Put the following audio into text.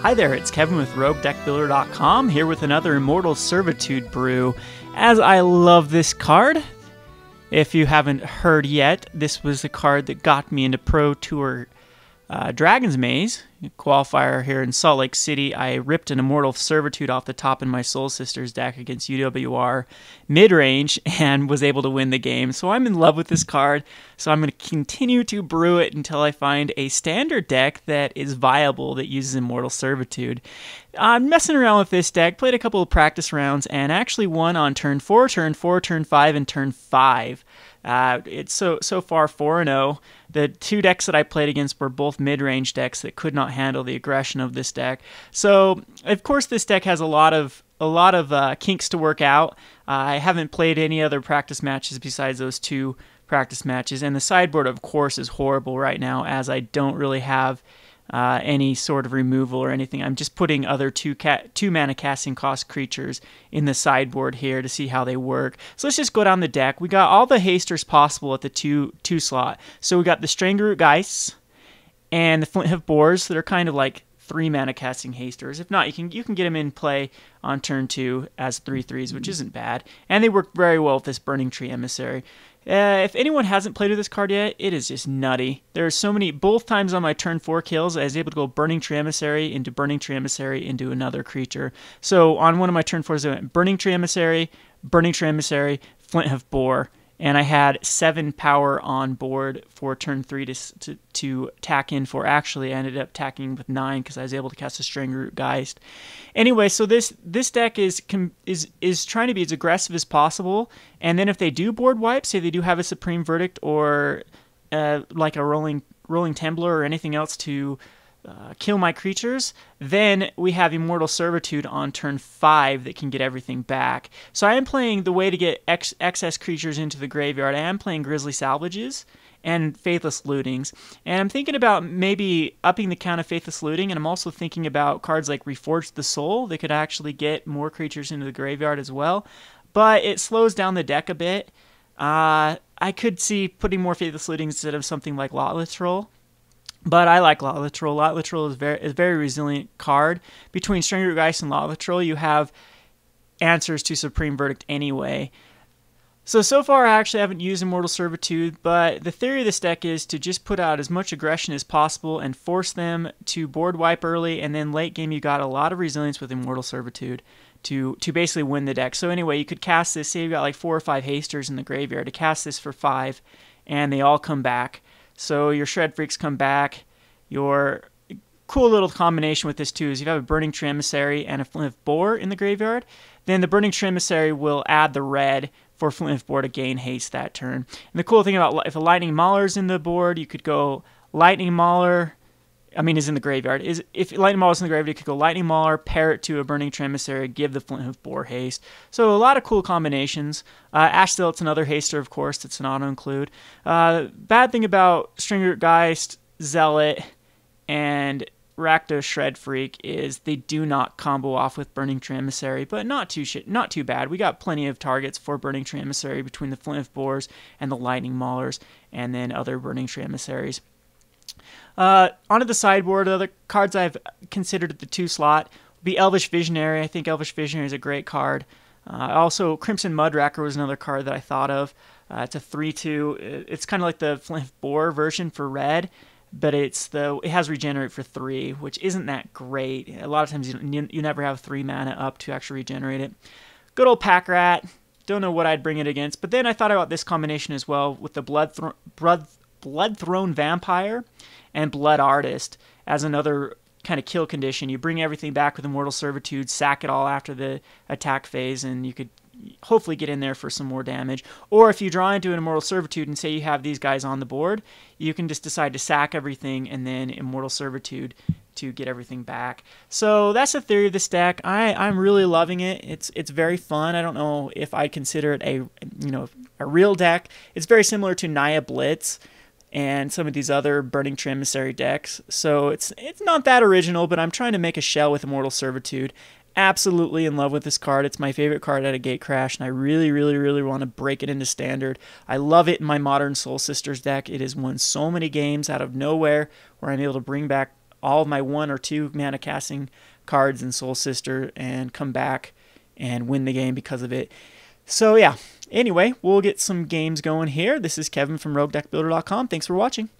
Hi there, it's Kevin with Roguedeckbuilder.com here with another Immortal Servitude brew. As I love this card, if you haven't heard yet, this was the card that got me into Pro Tour Dragon's Maze, qualifier here in Salt Lake City. I ripped an Immortal Servitude off the top in my Soul Sisters deck against UWR mid-range and was able to win the game. So I'm in love with this card, so I'm going to continue to brew it until I find a standard deck that is viable that uses Immortal Servitude. I'm messing around with this deck, played a couple of practice rounds, and actually won on turn 4, turn 5, and turn 5. It's so far 4-0. The two decks that I played against were both mid-range decks that could not handle the aggression of this deck. So, of course, this deck has a lot of kinks to work out. I haven't played any other practice matches besides those two practice matches, and the sideboard, of course, is horrible right now, as I don't really have any sort of removal or anything. I'm just putting other two mana casting cost creatures in the sideboard here to see how they work. So let's just go down the deck. We got all the hasters possible at the two slot. So we got the strangleroot geists and the flinthoof boars that are kind of like 3 mana casting hasters. If not, you can get them in play on turn 2 as 3/3s, which isn't bad. And they work very well with this Burning-Tree Emissary. If anyone hasn't played with this card yet, it is just nutty. There are so many, both times on my turn 4 kills, I was able to go Burning-Tree Emissary into another creature. So on one of my turn 4s, I went Burning-Tree Emissary, Flinthoof boar, and I had 7 power on board for turn 3 to tack in for. Actually, I ended up tacking with 9 because I was able to cast a strangleroot geist. Anyway, so this deck is trying to be as aggressive as possible, and then if they do board wipe, say they do have a Supreme Verdict or like a rolling Temblor or anything else to kill my creatures, then we have Immortal Servitude on turn 5 that can get everything back. So I am playing the way to get excess creatures into the graveyard. I am playing Grisly Salvages and Faithless Lootings, and I'm thinking about maybe upping the count of Faithless Looting, and I'm also thinking about cards like Reforge the Soul that could actually get more creatures into the graveyard as well, but it slows down the deck a bit. I could see putting more Faithless Looting instead of something like Lotless Roll. But I like Lotless Roll. Lotless Roll is a very resilient card. Between Strangleroot Geist and Lotless Roll, you have answers to Supreme Verdict anyway. So far I actually haven't used Immortal Servitude, but the theory of this deck is to just put out as much aggression as possible and force them to board wipe early, and then late game you got a lot of resilience with Immortal Servitude to basically win the deck. So anyway, you could cast this, say you've got like 4 or 5 hasters in the graveyard, to cast this for 5, and they all come back. So your Shred Freaks come back. Your cool little combination with this too is you have a Burning-Tree Emissary and a Flinthoof boar in the graveyard. Then the Burning-Tree Emissary will add the red for Flinthoof boar to gain haste that turn. And the cool thing about if a Lightning Mauler is in the board, you could go Lightning Mauler. Is in the graveyard. If Lightning Mauler is in the graveyard, you could go Lightning Mauler, pair it to a Burning-Tree Emissary, give the Flinthoof boar haste. So a lot of cool combinations. Ash Zealot's another haster, of course, that's an auto-include. Bad thing about Strangleroot Geist, Zealot, and Rakdos Shred Freak is they do not combo off with Burning-Tree Emissary, but not too bad. We got plenty of targets for Burning-Tree Emissary between the Flinthoof boars and the Lightning Maulers, and then other Burning-Tree Emissaries. Onto the sideboard, the other cards I've considered at the 2 slot would be Elvish Visionary. I think Elvish Visionary is a great card. Also, Crimson Mudracker was another card that I thought of. It's a 3/2. It's kind of like the Flinthoof boar version for red, but it has Regenerate for 3, which isn't that great. A lot of times you never have 3 mana up to actually regenerate it. Good old Pack Rat. Don't know what I'd bring it against, but then I thought about this combination as well with the Blood Throne Vampire and Blood Artist as another kind of kill condition. You bring everything back with Immortal Servitude, sack it all after the attack phase, and you could hopefully get in there for some more damage. Or if you draw into an Immortal Servitude and say you have these guys on the board, you can just decide to sack everything and then Immortal Servitude to get everything back. So that's the theory of this deck. I'm really loving it. It's very fun. I don't know if I'd consider it a real deck. It's very similar to Naya Blitz and some of these other Burning-Tree Emissary decks. So it's not that original, but I'm trying to make a shell with Immortal Servitude. Absolutely in love with this card. It's my favorite card out of Gatecrash, and I really, really, really want to break it into Standard. I love it in my Modern Soul Sisters deck. It has won so many games out of nowhere where I'm able to bring back all of my 1 or 2 mana casting cards in Soul Sister and come back and win the game because of it. So yeah, anyway, we'll get some games going here. This is Kevin from Roguedeckbuilder.com. Thanks for watching.